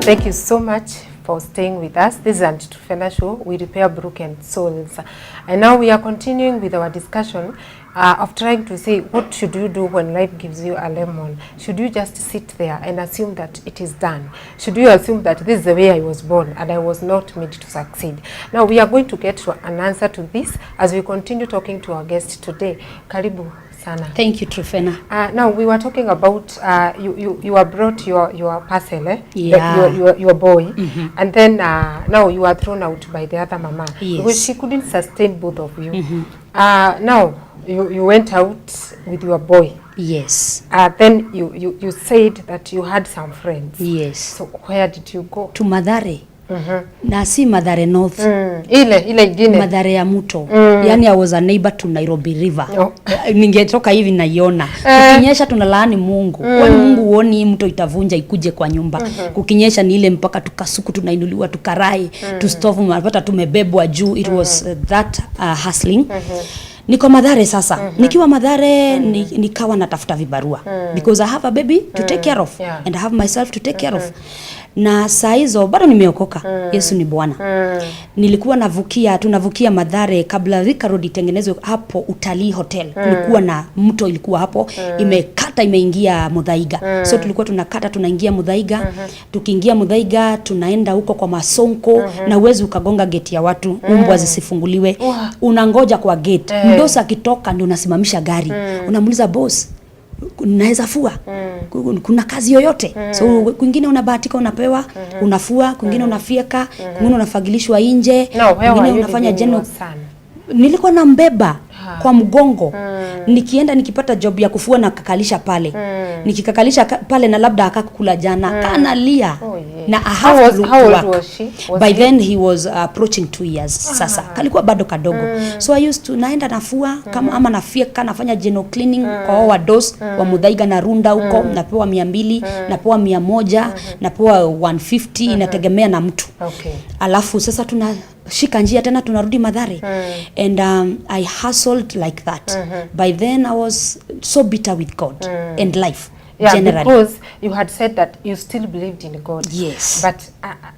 Thank you so much for staying with us. This is Auntie Truphenah show. We repair broken souls. And now we are continuing with our discussion of trying to say, what should you do when life gives you a lemon? Should you just sit there and assume that it is done? Should you assume that this is the way I was born and I was not made to succeed? Now we are going to get to an answer to this as we continue talking to our guest today. Karibu sana. Thank you, Truphenah. Now we were talking about you were brought your parcel, Yeah. your boy, and then now you are thrown out by the other mama because she couldn't sustain both of you. Now you went out with your boy. Yes. Then you said that you had some friends. Yes. So where did you go? To Mathare. Na si Mathare North. Ile ingine. Mathare ya Muto. Yani I was a neighbor to Nairobi River. Ningetoka hivi naiona. Kukinyesha tunalaani Mungu. Kwani Mungu uoni mto itavunja ikuje kwa nyumba. Kukinyesha ni ile mpaka tukasuku tunainuliwa tukarai. Tustovu mapata tumebebwa juu. It was that hustling. Niko Mathare sasa. Nikiwa Mathare nikawa natafuta vibarua. Because I have a baby to take care of. And I have myself to take care of. Na saa hizo bado nimeokoka. Yesu ni Bwana. Nilikuwa tunavukia Mathare kabla Thika Road itengenezwe hapo Utalii Hotel. Kulikuwa na mto ilikuwa hapo imekata imeingia Muthaiga. So tulikuwa tunakata tunaingia Muthaiga. Tukiingia Muthaiga tunaenda huko kwa Masonko na uwezi ukagonga gate ya watu umbwa zisifunguliwe. Unangoja kwa gate. Mdosi akitoka ndio unasimamisha gari. Unamuuliza boss, naweza fua? Kuna kazi yoyote? So kwingine unabahatika unapewa, unafua, kwingine unafieka, kwingine unafagilishwa nje, kwingine unafanya general. Nilikuwa na mbeba kwa mgongo. Nikienda nikipata job ya kufua na kakalisha pale. Nikikakalisha pale na labda akakula jana kanalia. Na how old was she? By then he was approaching 2 years. Sasa kalikuwa bado kadogo. So I used to naenda nafua kama ama nafieka nafanya general cleaning kwa wa dos wa Muthaiga na runda huko napewa 200, napewa 100, napewa 150 inategemea na mtu. Alafu sasa shika njia tena tunarudi Mathare. And I hustled like that. By then I was so bitter with God and life. Generally. Because you had said that you still believed in God. Yes. But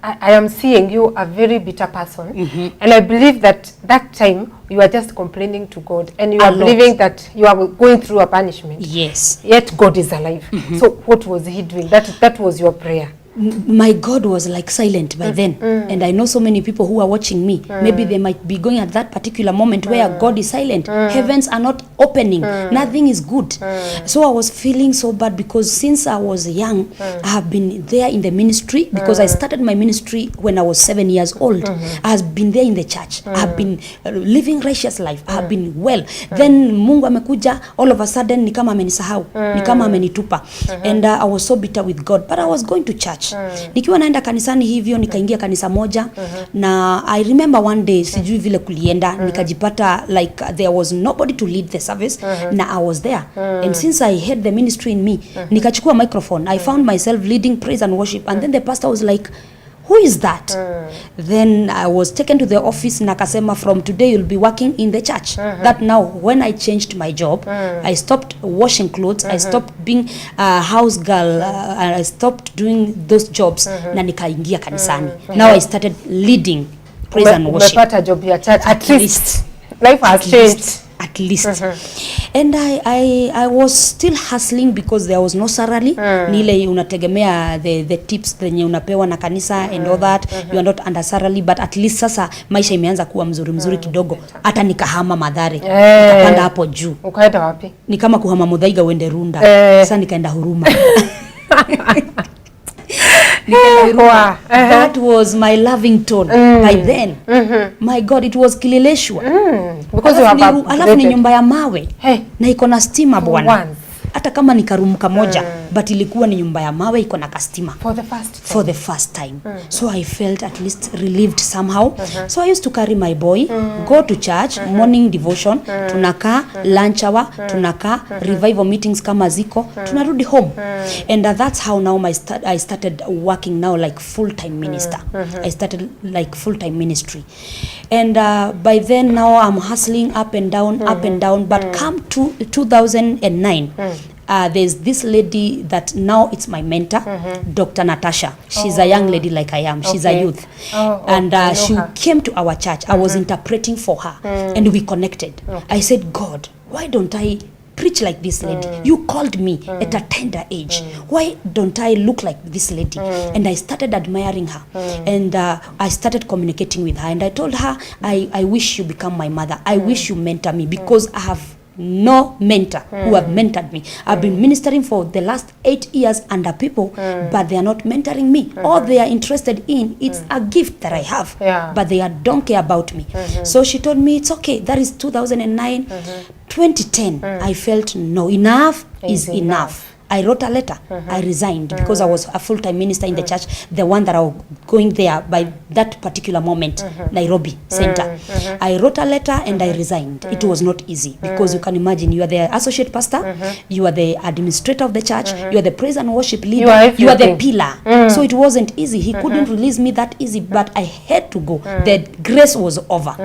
I am seeing you a very bitter person. And I believe that time you are just complaining to God. And you are believing that you are going through a punishment. Yes. Yet God is alive. So what was he doing? That was your prayer. My God was like silent by then. And I know so many people who are watching me. Maybe they might be going at that particular moment where God is silent. Heavens are not opening. Nothing is good. So I was feeling so bad because since I was young, I have been there in the ministry because I started my ministry when I was 7 years old. I have been there in the church. I have been living righteous life. I have been well. Then Mungu amekuja, all of a sudden ni kama amenisahau, ni kama amenitupa. And I was so bitter with God. But I was going to church. Nikiwa naenda kanisani hivyo nikaingia kanisa moja na I remember one day sijui vile kulienda nikajipata like there was nobody to lead the service na I was there and since I had the ministry in me nikachukua microphone. I found myself leading praise and worship and then the pastor was like, who is that? Then I was taken to the office na akasema from today you'll be working in the church. That now when I changed my job, I stopped washing clothes, I stopped being a house girl, I stopped doing those jobs na nikaingia kanisani. Now I started leading praise and worship. Umepata job ya church at least. Life has changed. At least. And I was still hustling because there was no salary. Nile unategemea the tips zenye unapewa na kanisa and all that. You are not under salary but at least sasa maisha imeanza kuwa mzuri kidogo. Hata nikahama Mathare. Nikapanda hapo juu. Ukaenda wapi? Ni kama kuhama Muthaiga uende Runda. Sasa nikaenda Huruma. That was my loving tone by then. My God, it was Kileleshwa. Because you have alafu ni nyumba ya mawe na iko na stima bwana. Hata kama ni karumu kamoja but ilikuwa ni nyumba ya mawe iko na kastima for the first time. So I felt at least relieved somehow. So I used to carry my boy, go to church, morning devotion, tunaka lunch hour, tunaka revival meetings kama ziko, tunarudi home. And that's how now I started working now like full-time minister. I started like full-time ministry. And by then now I'm hustling up and down, but come to 2009, there's this lady that now it's my mentor, Dr. Natasha. She's a young lady like I am. She's a youth. And she came to our church. I was interpreting for her and we connected. I said, God, why don't I preach like this lady? You called me at a tender age. Why don't I look like this lady? And I started admiring her. And I started communicating with her. And I told her, I wish you become my mother. I wish you mentor me, because I have no mentor who have mentored me. I've been ministering for the last 8 years under people, but they are not mentoring me. All they are interested in, it's a gift that I have, but they don't care about me. So she told me, it's okay. That is 2009. 2010, I felt no, enough is enough. I wrote a letter. I resigned because I was a full-time minister in the church, the one that I was going there by that particular moment, Nairobi Center. I wrote a letter and I resigned. It was not easy, because you can imagine, you are the associate pastor, you are the administrator of the church, you are the praise and worship leader, you are the pillar. So it wasn't easy. He couldn't release me that easy, but I had to go. The grace was over.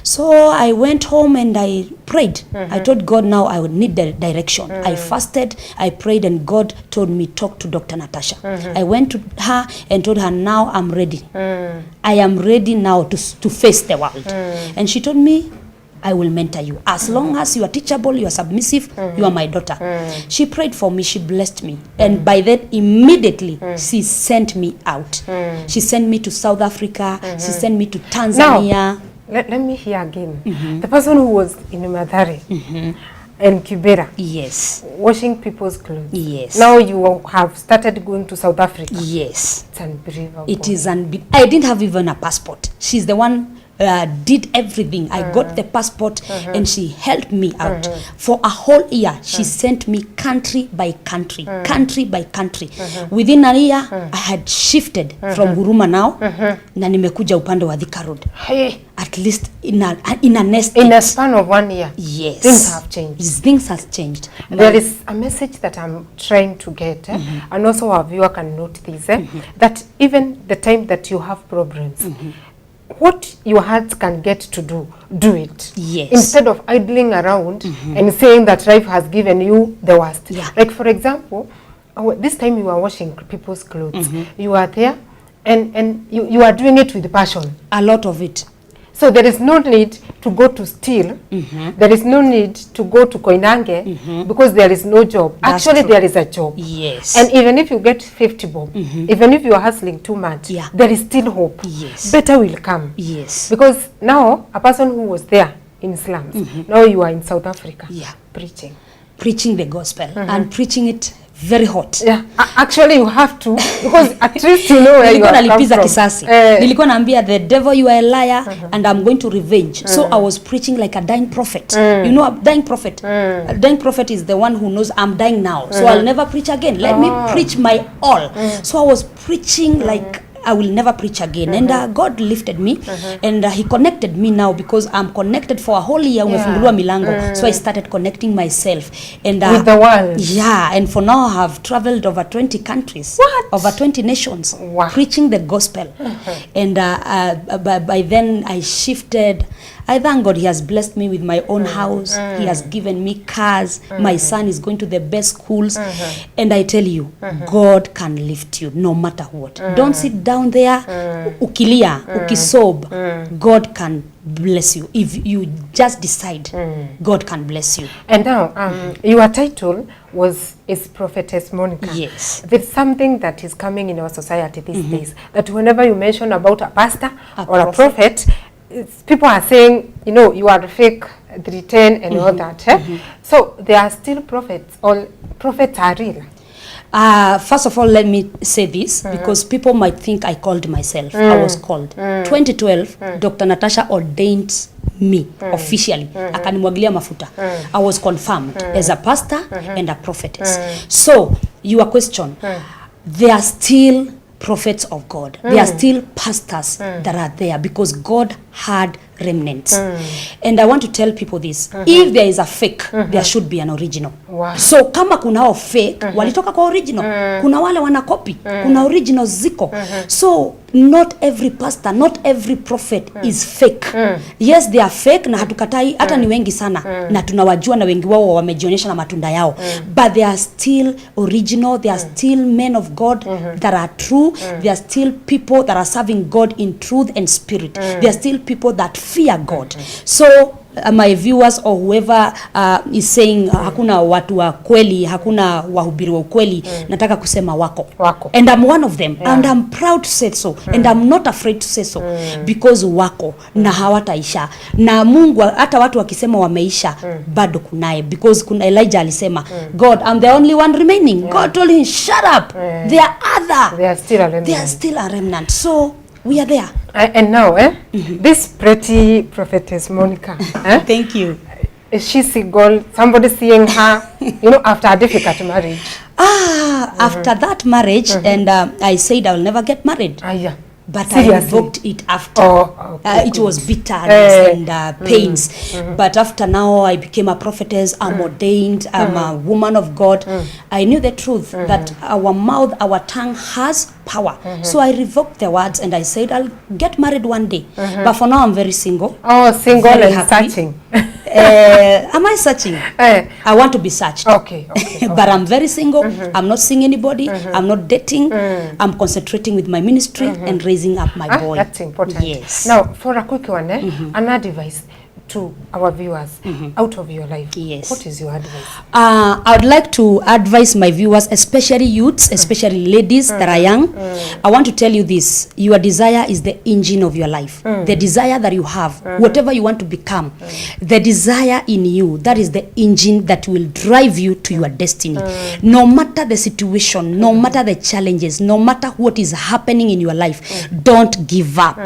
So I went home and I prayed. I told God, now I would need the direction. I fasted, I prayed, and God told me, talk to Dr. Natasha. I went to her and told her, now I'm ready. I am ready now to face the world. And she told me, I will mentor you. As long as you are teachable, you are submissive, you are my daughter. She prayed for me, she blessed me. And by then, immediately, she sent me out. She sent me to South Africa, she sent me to Tanzania. Now, let me hear again. The person who was in Mathare, and Kibera. Yes. Washing people's clothes. Yes. Now you have started going to South Africa. Yes. It's unbelievable. It is unbelievable. I didn't have even a passport. She's the one did everything. I got the passport and she helped me out. For a whole year, she sent me country by country, country by country. Within a year, I had shifted from Huruma now, na nimekuja upande wa Thika Road. Hey. At least in a nest. In a span of 1 year. Yes. Things have changed. Things have changed. There is a message that I'm trying to get, and also our viewer can note this, that even the time that you have problems, what your heart can get to do it. Yes. Instead of idling around and saying that life has given you the worst. Yeah. Like, for example, this time you are washing people's clothes. You are there and you are doing it with passion. A lot of it. So there is no need to go to steal. There is no need to go to Koinange because there is no job. That's Actually, true. there is a job. Yes. And even if you get 50 bob, even if you are hustling too much, there is still hope. Yes. Better will come. Yes. Because now, a person who was there in slums, now you are in South Africa preaching. Preaching the gospel and preaching it very hot. Yeah, actually you have to, because at least you know where you are come from. Kisasi. Nilikuwa naambia the devil, you are a liar and I'm going to revenge. So I was preaching like a dying prophet. You know, a dying prophet. A dying prophet is the one who knows I'm dying now. So I'll never preach again. Let me preach my all. So I was preaching like I will never preach again. And God lifted me and He connected me now, because I'm connected for a whole year. Umefunguliwa milango. So I started connecting myself and with the world. Yeah, and for now I have traveled over 20 countries. What? Over 20 nations. Wow. Preaching the gospel. And by then I shifted. I thank God He has blessed me with my own house. He has given me cars. My son is going to the best schools. And I tell you, God can lift you no matter what. Don't sit down there, ukilia, ukisob. God can bless you. If you just decide, God can bless you. And now, your title is Prophetess Monica. Yes. There's something that is coming in our society these days, that whenever you mention about a pastor or a prophet, people are saying, you know, you are fake 310 and all that. So there are still prophets, or prophets are real. First of all, let me say this, because people might think I called myself. I was called. 2012, Dr. Natasha ordained me officially. Akanimwagilia mafuta. I was confirmed as a pastor and a prophetess. So, your question, there are still prophets of God. There are still pastors that are there, because God had remnants. And I want to tell people this. If there is a fake, there should be an original. Wow. So kama kunao fake, walitoka kwa original. Kuna wale wana copy. Kuna original ziko. So not every pastor, not every prophet is fake. Yes, they are fake na hatukatai, hata ni wengi sana. Na tunawajua na wengi wao wamejionyesha na matunda yao. But they are still original, they are still men of God that are true. They are still people that are serving God in truth and spirit. They are still people that fear God. So my viewers or whoever is saying hakuna watu wa kweli, hakuna wahubiri wa kweli, nataka kusema wako. And I'm one of them. And I'm proud to say so. And I'm not afraid to say so. Because wako na hawataisha. Na Mungu hata watu wakisema wameisha bado kunaye. Because kuna Elijah alisema, God, I'm the only one remaining. God told him, shut up. There are other. They are still a remnant. They are still a remnant. So we are there. And now, this pretty prophetess Monica. Thank you. Is she single? Somebody seeing her, after a difficult marriage? After that marriage, and I said I will never get married. Yeah. But Seriously? I revoked it after. It was bitterness and pains. But after now, I became a prophetess. I'm ordained. I'm a woman of God. I knew the truth that our mouth, our tongue has power. So I revoked the words and I said I'll get married one day. But for now, I'm very single. Oh, single very and happy. searching. Am I searching? I want to be searched. Okay. But I'm very single. I'm not seeing anybody. I'm not dating. I'm concentrating with my ministry and raising up my boy. That's important. Yes. Now, for a quick one, an advice to our viewers out of your life. Yes. What is your advice? I would like to advise my viewers, especially youths, especially ladies that are young. I want to tell you this. Your desire is the engine of your life. The desire that you have, whatever you want to become, the desire in you, that is the engine that will drive you to your destiny. No matter the situation, no matter the challenges, no matter what is happening in your life, don't give up.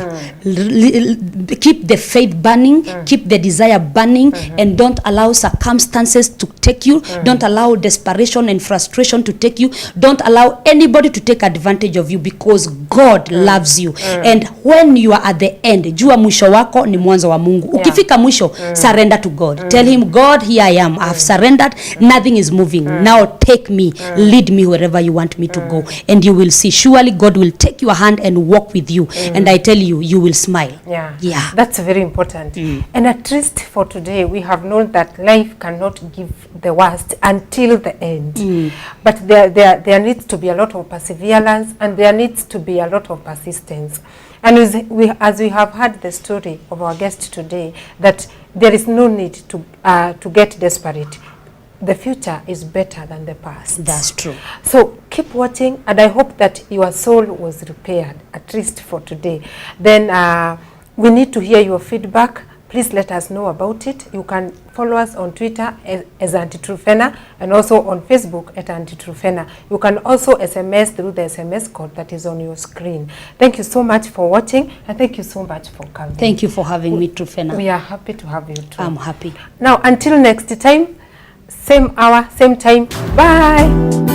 Keep the faith burning, keep the desire burning, and don't allow circumstances to take you. Don't allow desperation and frustration to take you. Don't allow anybody to take advantage of you, because God loves you. And when you are at the end, jua mwisho wako ni mwanzo wa Mungu. Ukifika mwisho, surrender to God. Tell him, God, here I am. I have surrendered. Nothing is moving. Now take me. Lead me wherever you want me to go. And you will see. Surely God will take your hand and walk with you. And I tell you, you will smile. Yeah. That's very important. And at least for today, we have known that life cannot give the worst until the end. But there needs to be a lot of perseverance, and there needs to be a lot of persistence. And as we have heard the story of our guest today, that there is no need to get desperate. The future is better than the past. That's true. So keep watching, and I hope that your soul was repaired, at least for today. Then we need to hear your feedback. Please let us know about it. You can follow us on Twitter as Auntie Truphenah, and also on Facebook at Auntie Truphenah. You can also SMS through the SMS code that is on your screen. Thank you so much for watching, and thank you so much for coming. Thank you for having me, Truphenah. We are happy to have you too. I'm happy. Now, until next time, same hour, same time. Bye.